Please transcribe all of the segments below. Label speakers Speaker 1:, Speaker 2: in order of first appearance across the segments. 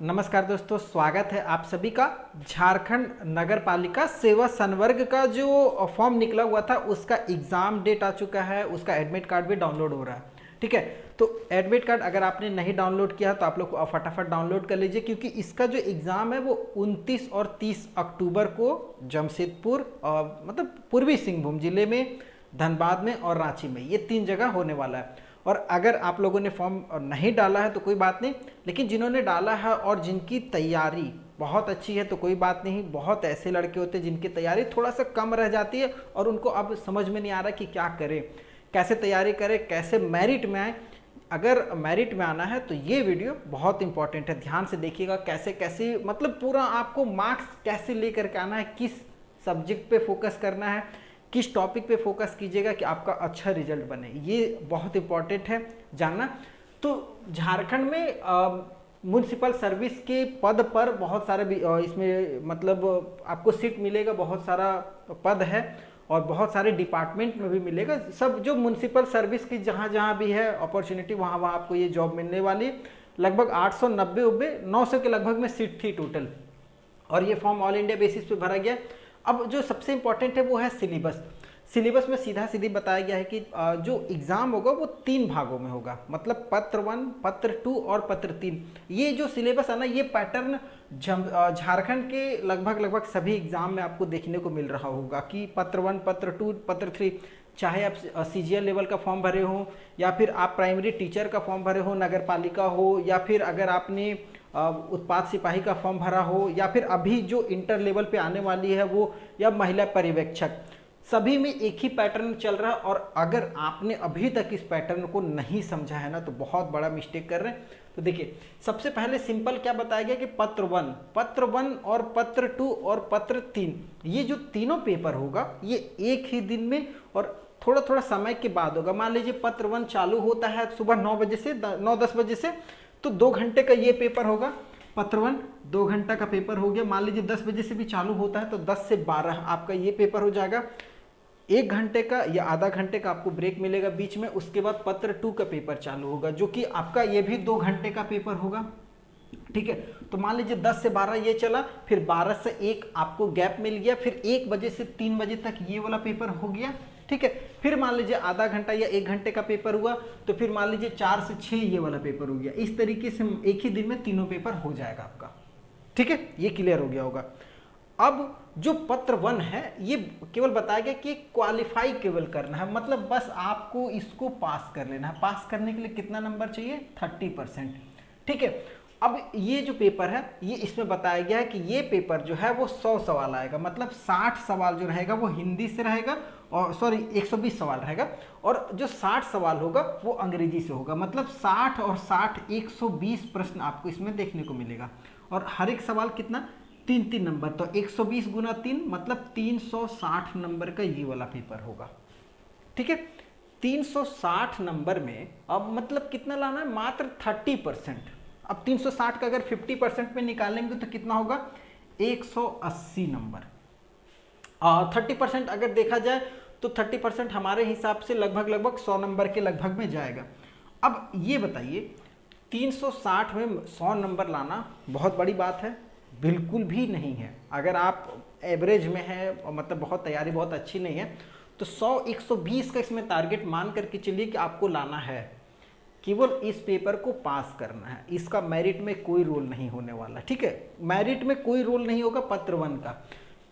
Speaker 1: नमस्कार दोस्तों, स्वागत है आप सभी का। झारखंड नगर पालिका सेवा संवर्ग का जो फॉर्म निकला हुआ था उसका एग्ज़ाम डेट आ चुका है, उसका एडमिट कार्ड भी डाउनलोड हो रहा है। ठीक है, तो एडमिट कार्ड अगर आपने नहीं डाउनलोड किया तो आप लोग फटाफट डाउनलोड कर लीजिए, क्योंकि इसका जो एग्ज़ाम है वो 29 और 30 अक्टूबर को जमशेदपुर मतलब पूर्वी सिंहभूम जिले में, धनबाद में और रांची में, ये 3 जगह होने वाला है। और अगर आप लोगों ने फॉर्म नहीं डाला है तो कोई बात नहीं, लेकिन जिन्होंने डाला है और जिनकी तैयारी बहुत अच्छी है तो कोई बात नहीं। बहुत ऐसे लड़के होते हैं जिनकी तैयारी थोड़ा सा कम रह जाती है और उनको अब समझ में नहीं आ रहा कि क्या करें, कैसे तैयारी करें, कैसे मेरिट में आए। अगर मेरिट में आना है तो ये वीडियो बहुत इंपॉर्टेंट है, ध्यान से देखिएगा। कैसे कैसे मतलब पूरा आपको मार्क्स कैसे लेकर के आना है, किस सब्जेक्ट पे फोकस करना है, किस टॉपिक पे फोकस कीजिएगा कि आपका अच्छा रिजल्ट बने, ये बहुत इंपॉर्टेंट है जानना। तो झारखंड में म्युनिसिपल सर्विस के पद पर बहुत सारे इसमें मतलब आपको सीट मिलेगा, बहुत सारा पद है और बहुत सारे डिपार्टमेंट में भी मिलेगा। सब जो म्युनिसिपल सर्विस की जहाँ जहाँ भी है अपॉर्चुनिटी, वहाँ वहाँ आपको ये जॉब मिलने वाली है। लगभग 890 900 के लगभग में सीट थी टोटल, और ये फॉर्म ऑल इंडिया बेसिस पे भरा गया। अब जो सबसे इंपॉर्टेंट है वो है सिलेबस। सिलेबस में सीधा सीधी बताया गया है कि जो एग्ज़ाम होगा वो 3 भागों में होगा, मतलब पत्र 1, पत्र 2 और पत्र 3। ये जो सिलेबस है ना, ये पैटर्न झारखंड के लगभग सभी एग्ज़ाम में आपको देखने को मिल रहा होगा कि पत्र 1, पत्र 2, पत्र 3, चाहे आप CGL लेवल का फॉर्म भरे हो या फिर आप प्राइमरी टीचर का फॉर्म भरे हो, नगर पालिका हो, या फिर अगर आपने उत्पाद सिपाही का फॉर्म भरा हो, या फिर अभी जो इंटर लेवल पे आने वाली है वो, या महिला पर्यवेक्षक, सभी में एक ही पैटर्न चल रहा है। और अगर आपने अभी तक इस पैटर्न को नहीं समझा है ना तो बहुत बड़ा मिस्टेक कर रहे हैं। तो देखिए, सबसे पहले सिंपल क्या बताया गया कि पत्र 1 और पत्र 2 और पत्र 3, ये जो तीनों पेपर होगा ये एक ही दिन में और थोड़ा थोड़ा समय के बाद होगा। मान लीजिए पत्र 1 चालू होता है सुबह 9 बजे से 9-10 बजे से, तो 2 घंटे का ये पेपर होगा। पत्र 1 2 घंटा का पेपर हो गया। मान लीजिए 10 बजे से भी चालू होता है तो 10 से 12 आपका ये पेपर हो जाएगा। 1 घंटे का या आधा घंटे का आपको ब्रेक मिलेगा बीच में। उसके बाद पत्र 2 का पेपर चालू होगा, जो कि आपका ये भी 2 घंटे का पेपर होगा। ठीक है, तो मान लीजिए 10 से 12 ये चला, फिर 12 से 1 आपको गैप मिल गया, फिर 1 बजे से 3 बजे तक ये वाला पेपर हो गया। ठीक है, फिर मान लीजिए आधा घंटा या 1 घंटे का पेपर हुआ, तो फिर मान लीजिए 4 से 6 ये वाला पेपर हो गया। इस तरीके से एक ही दिन में तीनों पेपर हो जाएगा आपका। ठीक है, ये क्लियर हो गया होगा। अब जो पत्र 1 है ये केवल बताया गया कि क्वालिफाई केवल करना है, मतलब बस आपको इसको पास कर लेना है। पास करने के लिए कितना नंबर चाहिए? 30%। ठीक है, अब ये जो पेपर है ये इसमें बताया गया है कि ये पेपर जो है वो 100 सवाल आएगा, मतलब 60 सवाल जो रहेगा वो हिंदी से रहेगा, और सॉरी 120 सवाल रहेगा, और जो 60 सवाल होगा वो अंग्रेजी से होगा। मतलब 60 और 60 120 प्रश्न आपको इसमें देखने को मिलेगा। और हर एक सवाल कितना? 3-3 नंबर, तो 120 गुना 3 मतलब 360 नंबर का ये वाला पेपर होगा। ठीक है, 360 नंबर में अब मतलब कितना लाना है? मात्र 30%। अब 360 का अगर 50% में निकालेंगे तो कितना होगा? 180 नंबर। 30% अगर देखा जाए तो 30% हमारे हिसाब से लगभग 100 नंबर के लगभग में जाएगा। अब ये बताइए, 360 में 100 नंबर लाना बहुत बड़ी बात है? बिल्कुल भी नहीं है। अगर आप एवरेज में है, मतलब बहुत तैयारी बहुत अच्छी नहीं है, तो 100-120 का इसमें टारगेट मान करके चलिए कि आपको लाना है। केवल इस पेपर को पास करना है, इसका मेरिट में कोई रोल नहीं होने वाला। ठीक है, मेरिट में कोई रोल नहीं होगा पत्र 1 का।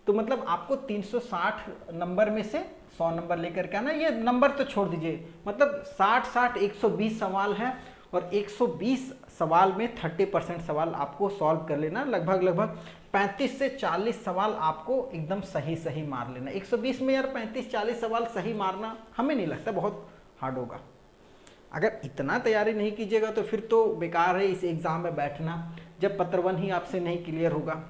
Speaker 1: तो मतलब आपको 360 नंबर में से 100 नंबर लेकर के आना। ये नंबर तो छोड़ दीजिए, मतलब 60-60 120 सवाल है, और 120 सवाल में 30% सवाल आपको सॉल्व कर लेना। लगभग 35 से 40 सवाल आपको एकदम सही मार लेना। 120 में यार 35-40 सवाल सही मारना हमें नहीं लगता बहुत हार्ड होगा। अगर इतना तैयारी नहीं कीजिएगा तो फिर तो बेकार है इस एग्ज़ाम में बैठना, जब पत्र 1 ही आपसे नहीं क्लियर होगा।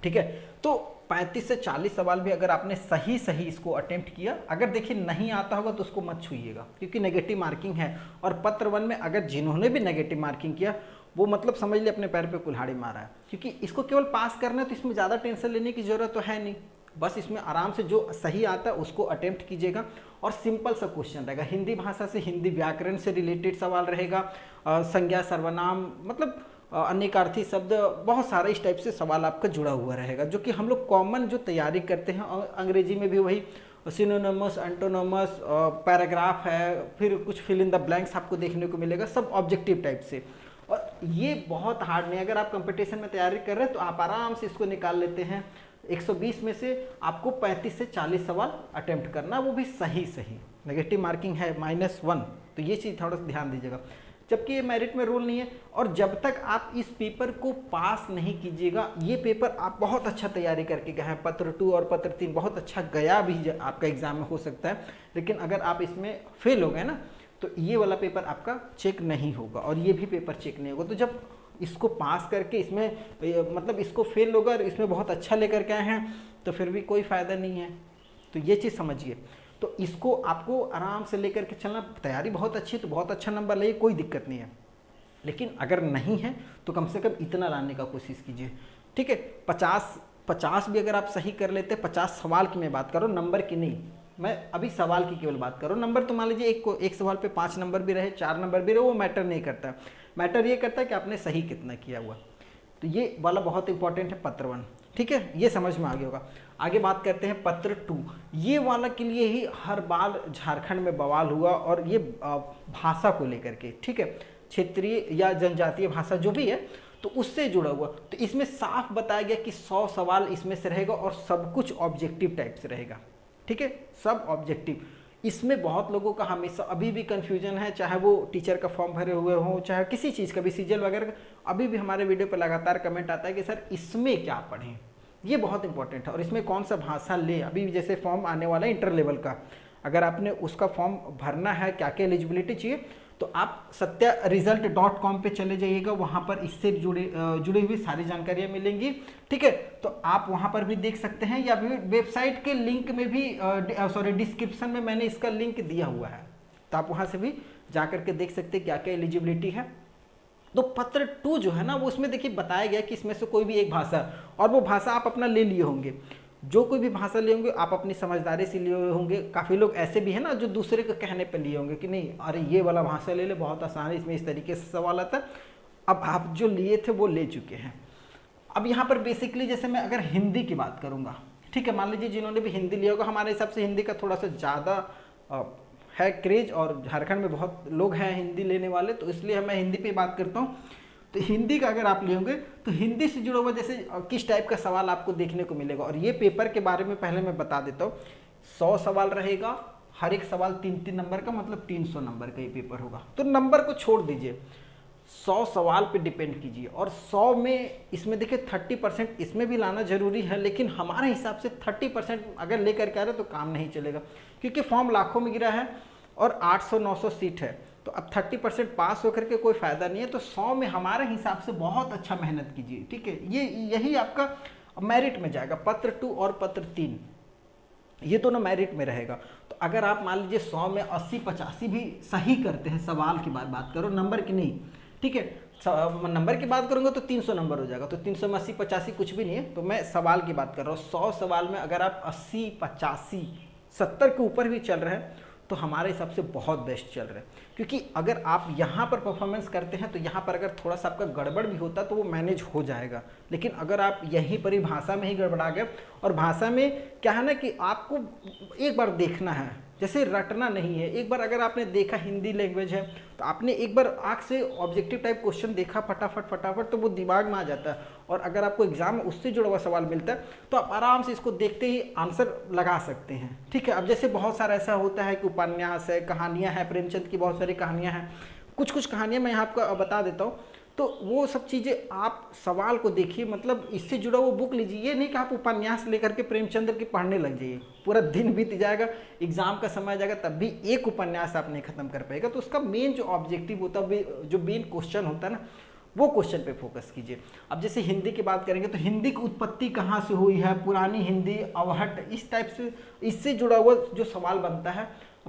Speaker 1: ठीक है, तो 35 से 40 सवाल भी अगर आपने सही इसको अटेम्प्ट किया, अगर देखिए नहीं आता होगा तो उसको मत छूइएगा, क्योंकि नेगेटिव मार्किंग है। और पत्र 1 में अगर जिन्होंने भी नेगेटिव मार्किंग किया वो मतलब समझ लिए अपने पैर पे कुल्हाड़ी मारा है, क्योंकि इसको केवल पास करना है तो इसमें ज़्यादा टेंशन लेने की ज़रूरत तो है नहीं। बस इसमें आराम से जो सही आता है उसको अटेम्प्ट कीजिएगा, और सिंपल सा क्वेश्चन रहेगा। हिंदी भाषा से, हिंदी व्याकरण से रिलेटेड सवाल रहेगा, संज्ञा सर्वनाम, मतलब अनेकार्थी शब्द, बहुत सारा इस टाइप से सवाल आपका जुड़ा हुआ रहेगा, जो कि हम लोग कॉमन जो तैयारी करते हैं। अंग्रेजी में भी वही सिनोनिमस, एंटोनिमस, पैराग्राफ है, फिर कुछ फिल इन द ब्लैंक्स आपको देखने को मिलेगा, सब ऑब्जेक्टिव टाइप से। और ये बहुत हार्ड नहीं, अगर आप कंपटीशन में तैयारी कर रहे हैं तो आप आराम से इसको निकाल लेते हैं। 120 में से आपको 35 से 40 सवाल अटेम्प्ट करना, वो भी सही। नेगेटिव मार्किंग है -1, तो ये चीज़ थोड़ा सा ध्यान दीजिएगा। जबकि ये मेरिट में रूल नहीं है, और जब तक आप इस पेपर को पास नहीं कीजिएगा, ये पेपर आप बहुत अच्छा तैयारी करके गए हैं, पत्र 2 और पत्र 3 बहुत अच्छा गया भी आपका एग्जाम में हो सकता है, लेकिन अगर आप इसमें फेल हो गए ना, तो ये वाला पेपर आपका चेक नहीं होगा, और ये भी पेपर चेक नहीं होगा। तो जब इसको पास करके इसमें मतलब इसको फेल होगा और इसमें बहुत अच्छा लेकर के आए हैं, तो फिर भी कोई फ़ायदा नहीं है। तो ये चीज़ समझिए। तो इसको आपको आराम से लेकर के चलना, तैयारी बहुत अच्छी तो बहुत अच्छा नंबर लाइए, कोई दिक्कत नहीं है। लेकिन अगर नहीं है तो कम से कम इतना लाने का कोशिश कीजिए, ठीक है। 50 भी अगर आप सही कर लेते, 50 सवाल की मैं बात करूँ, नंबर की नहीं, मैं अभी सवाल की केवल बात करूँ। नंबर तो मान लीजिए एक सवाल पे 5 नंबर भी रहे, 4 नंबर भी रहे, वो मैटर नहीं करता। मैटर ये करता है कि आपने सही कितना किया हुआ। तो ये वाला बहुत इंपॉर्टेंट है, पत्र 1, ठीक है, ये समझ में आ गया होगा। आगे बात करते हैं पत्र 2। ये वाला के लिए ही हर बार झारखंड में बवाल हुआ, और ये भाषा को लेकर के, ठीक है, क्षेत्रीय या जनजातीय भाषा जो भी है, तो उससे जुड़ा हुआ। तो इसमें साफ बताया गया कि 100 सवाल इसमें से रहेगा, और सब कुछ ऑब्जेक्टिव टाइप से रहेगा, ठीक है, सब ऑब्जेक्टिव। इसमें बहुत लोगों का हमेशा अभी भी कन्फ्यूजन है, चाहे वो टीचर का फॉर्म भरे हुए हों, चाहे किसी चीज़ का भी, सीजल वगैरह, अभी भी हमारे वीडियो पर लगातार कमेंट आता है कि सर इसमें क्या पढ़ें। ये बहुत इंपॉर्टेंट है, और इसमें कौन सा भाषा ले। अभी जैसे फॉर्म आने वाला है इंटर लेवल का, अगर आपने उसका फॉर्म भरना है, क्या क्या एलिजिबिलिटी चाहिए, तो आप satyaresult.com पे चले जाइएगा, वहाँ पर इससे जुड़ी हुई सारी जानकारियाँ मिलेंगी, ठीक है। तो आप वहाँ पर भी देख सकते हैं, या भी वेबसाइट के लिंक में भी डिस्क्रिप्शन में मैंने इसका लिंक दिया हुआ है, तो आप वहाँ से भी जा करके देख सकते हैं क्या क्या एलिजिबिलिटी है। तो पत्र 2 जो है ना, वो उसमें देखिए बताया गया कि इसमें से कोई भी एक भाषा, और वो भाषा आप अपना ले लिए होंगे, जो कोई भी भाषा लिए होंगे आप अपनी समझदारी से लिए होंगे। काफ़ी लोग ऐसे भी हैं ना जो दूसरे के कहने पे लिए होंगे कि नहीं अरे ये वाला भाषा ले ले, बहुत आसान है, इसमें इस तरीके से सवाल आता है। अब आप जो लिए थे वो ले चुके हैं। अब यहाँ पर बेसिकली जैसे मैं अगर हिंदी की बात करूँगा, ठीक है, मान लीजिए जिन्होंने भी हिंदी लिया होगा, हमारे हिसाब से हिंदी का थोड़ा सा ज़्यादा है क्रेज, और झारखंड में बहुत लोग हैं हिंदी लेने वाले, तो इसलिए मैं हिंदी पे बात करता हूँ। तो हिंदी का अगर आप लेंगे तो हिंदी से जुड़ा हुआ जैसे किस टाइप का सवाल आपको देखने को मिलेगा। और ये पेपर के बारे में पहले मैं बता देता हूँ, 100 सवाल रहेगा, हर एक सवाल 3-3 नंबर का, मतलब 300 नंबर का ये पेपर होगा। तो नंबर को छोड़ दीजिए, 100 सवाल पे डिपेंड कीजिए। और 100 में इसमें देखिए 30% इसमें भी लाना जरूरी है, लेकिन हमारे हिसाब से 30% अगर लेकर के आ रहे तो काम नहीं चलेगा, क्योंकि फॉर्म लाखों में गिरा है और 800-900 सीट है। तो अब 30% पास होकर के कोई फ़ायदा नहीं है। तो 100 में हमारे हिसाब से बहुत अच्छा मेहनत कीजिए, ठीक है। यही आपका मेरिट में जाएगा, पत्र 2 और पत्र 3 ये दोनों मेरिट में रहेगा। तो अगर आप मान लीजिए 100 में 80-85 भी सही करते हैं, सवाल की बात करो, नंबर की नहीं, ठीक है, नंबर की बात करूंगा तो 300 नंबर हो जाएगा। तो 300 में 80-85 कुछ भी नहीं है, तो मैं सवाल की बात कर रहा हूँ। 100 सवाल में अगर आप 80-85 70 के ऊपर भी चल रहे हैं तो हमारे हिसाब से बहुत बेस्ट चल रहा है। क्योंकि अगर आप यहाँ पर परफॉर्मेंस करते हैं तो यहाँ पर अगर थोड़ा सा आपका गड़बड़ भी होता तो वो मैनेज हो जाएगा। लेकिन अगर आप यहीं पर ही भाषा में ही गड़बड़ा गए, और भाषा में क्या है ना कि आपको एक बार देखना है, जैसे रटना नहीं है। एक बार अगर आपने देखा हिंदी लैंग्वेज है तो आपने एक बार आँख से ऑब्जेक्टिव टाइप क्वेश्चन देखा फटाफट तो वो दिमाग में आ जाता है। और अगर आपको एग्जाम में उससे जुड़ा हुआ सवाल मिलता है तो आप आराम से इसको देखते ही आंसर लगा सकते हैं, ठीक है। अब जैसे बहुत सारा ऐसा होता है कि उपन्यास है, कहानियाँ हैं, प्रेमचंद की बहुत सारी कहानियाँ हैं, कुछ कहानियाँ मैं यहाँ आपको बता देता हूँ। तो वो सब चीज़ें आप सवाल को देखिए, मतलब इससे जुड़ा वो बुक लीजिए। ये नहीं कि आप उपन्यास लेकर के प्रेमचंद्र की पढ़ने लग जाइए, पूरा दिन बीत जाएगा, एग्जाम का समय आ जाएगा, तब भी एक उपन्यास आप नहीं खत्म कर पाएगा। तो उसका मेन जो ऑब्जेक्टिव होता है, जो मेन क्वेश्चन होता है ना, वो क्वेश्चन पे फोकस कीजिए। अब जैसे हिंदी की बात करेंगे तो हिंदी की उत्पत्ति कहाँ से हुई है, पुरानी हिंदी, अवहट, इस टाइप से इससे जुड़ा हुआ जो सवाल बनता है,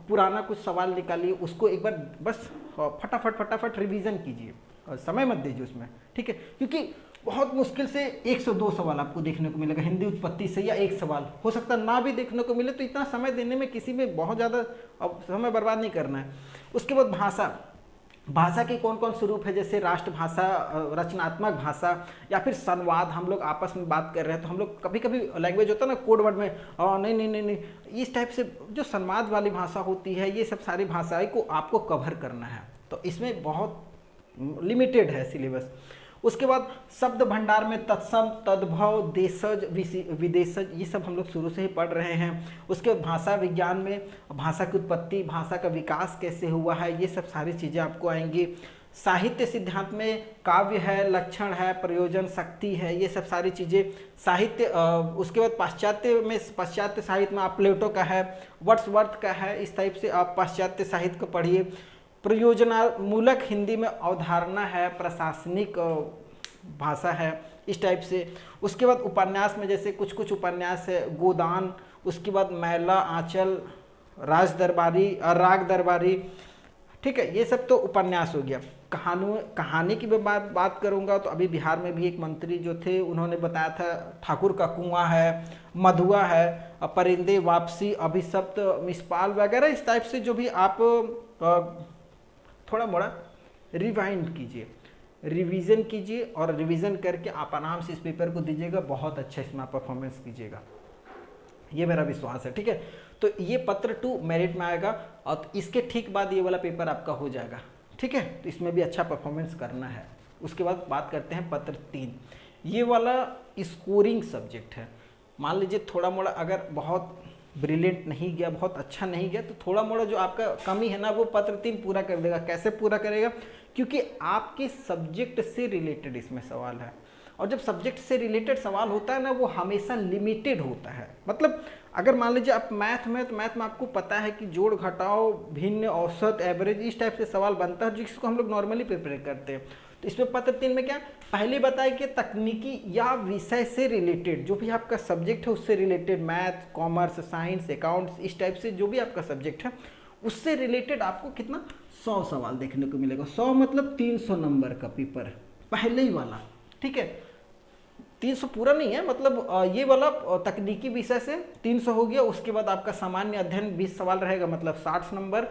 Speaker 1: पुराना कुछ सवाल निकालिए, उसको एक बार बस फटाफट रिवीजन कीजिए, समय मत दीजिए उसमें, ठीक है। क्योंकि बहुत मुश्किल से 1 से 2 सवाल आपको देखने को मिलेगा हिंदी उत्पत्ति से, या एक सवाल हो सकता है ना भी देखने को मिले। तो इतना समय देने में किसी में बहुत ज़्यादा समय बर्बाद नहीं करना है। उसके बाद भाषा, भाषा के कौन कौन स्वरूप है, जैसे राष्ट्रभाषा, रचनात्मक भाषा, या फिर संवाद। हम लोग आपस में बात कर रहे हैं तो हम लोग कभी कभी लैंग्वेज होता है ना कोड वर्ड में नहीं नहीं नहीं नहीं, इस टाइप से जो संवाद वाली भाषा होती है, ये सब सारी भाषाएं को आपको कवर करना है। तो इसमें बहुत लिमिटेड है सिलेबस। उसके बाद शब्द भंडार में तत्सम, तद्भव, देशज, विदेशज, ये सब हम लोग शुरू से ही पढ़ रहे हैं। उसके बाद भाषा विज्ञान में भाषा की उत्पत्ति, भाषा का विकास कैसे हुआ है, ये सब सारी चीज़ें आपको आएंगी। साहित्य सिद्धांत में काव्य है, लक्षण है, प्रयोजन, शक्ति है, ये सब सारी चीज़ें साहित्य। उसके बाद पाश्चात्य साहित्य में आप प्लेटो का है, वर्ड्सवर्थ का है, इस टाइप से आप पाश्चात्य साहित्य को पढ़िए। प्रयोजनामूलक हिंदी में अवधारणा है, प्रशासनिक भाषा है, इस टाइप से। उसके बाद उपन्यास में जैसे कुछ कुछ उपन्यास है, गोदान, उसके बाद मैला, आंचल, राज दरबारी, राग दरबारी, ठीक है, ये सब तो उपन्यास हो गया। कहानी की बात करूंगा तो अभी बिहार में भी एक मंत्री जो थे उन्होंने बताया था, ठाकुर का कुआं है, मधुआ है, परिंदे, वापसी, अभिशप्त, मिसपाल वगैरह, इस टाइप से जो भी आप थोड़ा मोड़ा रिवाइंड कीजिए, रिवीजन कीजिए, और रिवीजन करके आप आराम से इस पेपर को दीजिएगा, बहुत अच्छा इसमें आप परफॉर्मेंस कीजिएगा, ये मेरा विश्वास है। ठीक है, तो ये पत्र 2 मेरिट में आएगा, और इसके ठीक बाद ये वाला पेपर आपका हो जाएगा। ठीक है, तो इसमें भी अच्छा परफॉर्मेंस करना है। उसके बाद बात करते हैं पत्र 3, ये वाला स्कोरिंग सब्जेक्ट है। मान लीजिए थोड़ा मोड़ा अगर बहुत ब्रिलियंट नहीं गया, बहुत अच्छा नहीं गया, तो थोड़ा मोड़ा जो आपका कमी है ना, वो पत्र 3 पूरा कर देगा। कैसे पूरा करेगा? क्योंकि आपके सब्जेक्ट से रिलेटेड इसमें सवाल है, और जब सब्जेक्ट से रिलेटेड सवाल होता है ना, वो हमेशा लिमिटेड होता है। मतलब अगर मान लीजिए आप मैथ में आपको पता है कि जोड़ घटाओ, भिन्न, औसत, एवरेज, इस टाइप से सवाल बनता है जिसको हम लोग नॉर्मली प्रिपेयर करते हैं। तो इसमें पत्र 3 में क्या पहले बताया कि तकनीकी या विषय से रिलेटेड जो भी आपका सब्जेक्ट है उससे related, math, commerce, science, accounts, इस टाइप से जो भी आपका सब्जेक्ट है उससे रिलेटेड आपको कितना 100 सवाल देखने को मिलेगा। 100 मतलब 300 नंबर का पेपर पहले ही वाला। ठीक है, 300 पूरा नहीं है, मतलब ये वाला तकनीकी विषय से 300 हो गया। उसके बाद आपका सामान्य अध्ययन 20 सवाल रहेगा, मतलब 60 नंबर,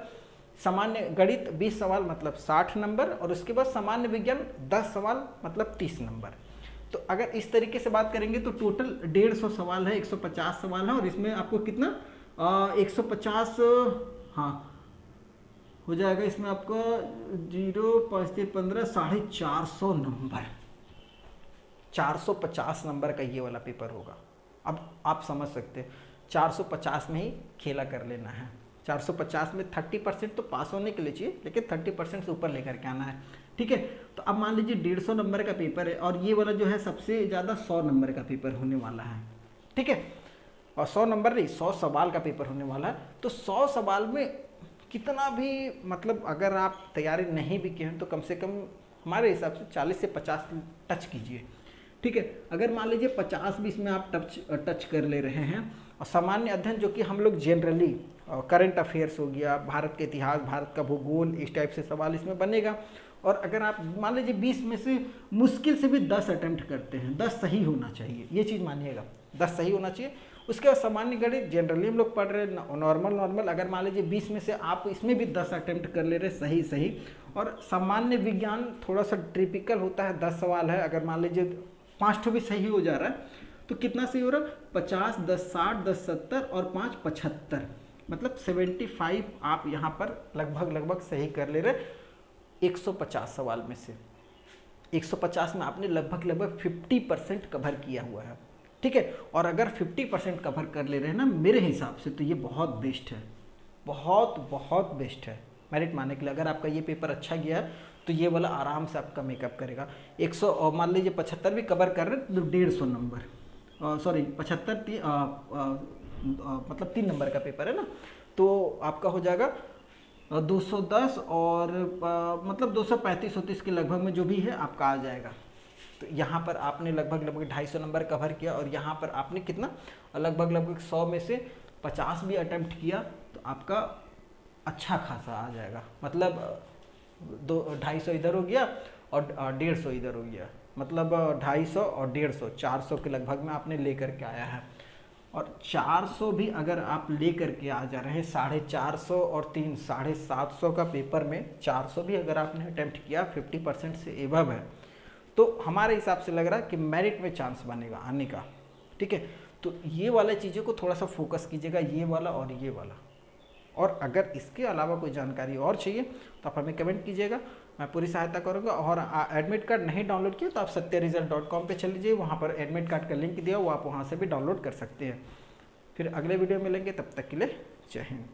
Speaker 1: सामान्य गणित 20 सवाल मतलब 60 नंबर, और उसके बाद सामान्य विज्ञान 10 सवाल मतलब 30 नंबर। तो अगर इस तरीके से बात करेंगे तो टोटल 150 सवाल है, 150 सवाल है, और इसमें आपको कितना 150 हाँ हो जाएगा, इसमें आपका 0 5 3 15 450 नंबर, 450 नंबर का ये वाला पेपर होगा। अब आप समझ सकते हैं 450 में ही खेला कर लेना है। 450 में 30% तो पास होने के लिए चाहिए, लेकिन 30% से ऊपर लेकर के आना है। ठीक है, तो अब मान लीजिए 150 नंबर का पेपर है, और ये वाला जो है सबसे ज़्यादा 100 नंबर का पेपर होने वाला है। ठीक है, और 100 नंबर नहीं 100 सवाल का पेपर होने वाला है। तो 100 सवाल में कितना भी मतलब अगर आप तैयारी नहीं भी किए हैं तो कम से कम हमारे हिसाब से 40 से 50 टच कीजिए। ठीक है, अगर मान लीजिए 50 भी इसमें आप टच कर ले रहे हैं, और सामान्य अध्ययन जो कि हम लोग जनरली करंट अफेयर्स हो गया, भारत के इतिहास, भारत का भूगोल, इस टाइप से सवाल इसमें बनेगा। और अगर आप मान लीजिए 20 में से मुश्किल से भी 10 अटेम्प्ट करते हैं, 10 सही होना चाहिए, ये चीज़ मानिएगा, 10 सही होना चाहिए। उसके बाद सामान्य गणित जनरली हम लोग पढ़ रहे हैं नॉर्मल, अगर मान लीजिए 20 में से आप इसमें भी 10 अटेम्प्ट कर ले रहे सही। और सामान्य विज्ञान थोड़ा सा ट्रिपिकल होता है, 10 सवाल है, अगर मान लीजिए 5 भी सही हो जा रहा है तो कितना सही हो रहा है 50, 10 60, 10 70 और 5 75, मतलब 75 आप यहाँ पर लगभग सही कर ले रहे 150 सवाल में से। 150 में आपने लगभग 50% कवर किया हुआ है। ठीक है, और अगर 50% कवर कर ले रहे हैं ना, मेरे हिसाब से तो ये बहुत बेस्ट है, बहुत बेस्ट है मेरिट मानने के लिए। अगर आपका ये पेपर अच्छा गया है तो ये वाला आराम से आपका मेकअप करेगा। 100 मान लीजिए 75 भी कवर कर रहे हैं तो 150 नंबर, सॉरी 75 मतलब 3 नंबर का पेपर है ना, तो आपका हो जाएगा 210 और मतलब 235-30 के लगभग में जो भी है आपका आ जाएगा। तो यहाँ पर आपने लगभग 250 नंबर कवर किया, और यहाँ पर आपने कितना लगभग 100 में से 50 भी अटेम्प्ट किया, तो आपका अच्छा खासा आ जाएगा। मतलब 250 इधर हो गया और 150 इधर हो गया, मतलब 250 और 150 400 के लगभग में आपने लेकर के आया है। और 400 भी अगर आप ले करके आ जा रहे हैं, 450 और 3 750 का पेपर में 400 भी अगर आपने अटेम्प्ट किया 50% से एबव है, तो हमारे हिसाब से लग रहा है कि मेरिट में चांस बनेगा आने का। ठीक है, तो ये वाला चीज़ों को थोड़ा सा फोकस कीजिएगा, ये वाला और ये वाला। और अगर इसके अलावा कोई जानकारी और चाहिए तो आप हमें कमेंट कीजिएगा, मैं पूरी सहायता करूँगा। और एडमिट कार्ड नहीं डाउनलोड किया तो आप satyaresult.com पे चल लीजिए, वहाँ पर एडमिट कार्ड का लिंक दिया, वो आप वहाँ से भी डाउनलोड कर सकते हैं। फिर अगले वीडियो में मिलेंगे, तब तक के लिए जय हिंद।